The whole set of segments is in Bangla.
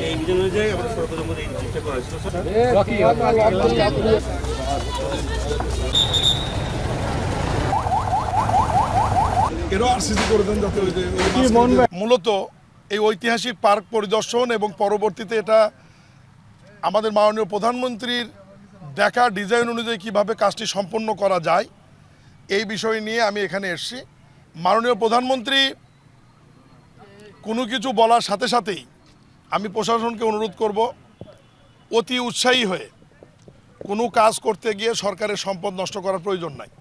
এই বিধান অনুযায়ী আমরা সর্বপ্রথম এই চেষ্টা করা হয়েছিল। মূলত এই ঐতিহাসিক পার্ক পরিদর্শন এবং পরবর্তীতে এটা আমাদের মাননীয় প্রধানমন্ত্রীর দেখা ডিজাইন অনুযায়ী কিভাবে কাজটি সম্পন্ন করা যায় এই বিষয় নিয়ে আমি এখানে এসেছি। মাননীয় প্রধানমন্ত্রী কোনো কিছু বলার সাথে সাথেই আমি প্রশাসনকে অনুরোধ করব অতি উৎসাহী হয়ে কোনো কাজ করতে গিয়ে সরকারের সম্পদ নষ্ট করার প্রয়োজন নাই।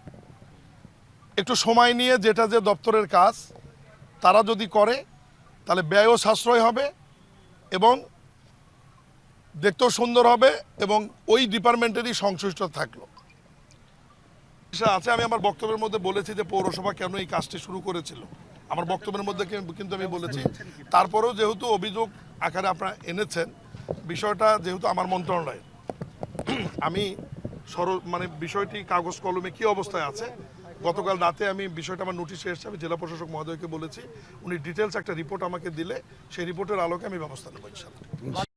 একটু সময় নিয়ে যেটা যে দপ্তরের কাজ তারা যদি করে তাহলে ব্যয়ও সাশ্রয় হবে এবং দেখতেও সুন্দর হবে এবং ওই ডিপার্টমেন্টেরই সংশ্লিষ্ট থাকলো আছে। আমি আমার বক্তব্যের মধ্যে বলেছি যে পৌরসভা কেন এই কাজটি শুরু করেছিল, আমার বক্তব্যের মধ্যে কিন্তু আমি বলেছি। তারপরেও যেহেতু অভিযোগ আকারে আপনারা এনেছেন, বিষয়টা যেহেতু আমার মন্ত্রণালয়, আমি বিষয়টি কাগজ কলমে কি অবস্থায় আছে গতকাল রাতে আমি বিষয়টা আমার নোটিশে এসেছে, আমি জেলা প্রশাসক মহোদয়কে বলেছি, উনি ডিটেলস একটা রিপোর্ট আমাকে দিলে সেই রিপোর্টের আলোকে আমি ব্যবস্থা নেব ইনশাআল্লাহ।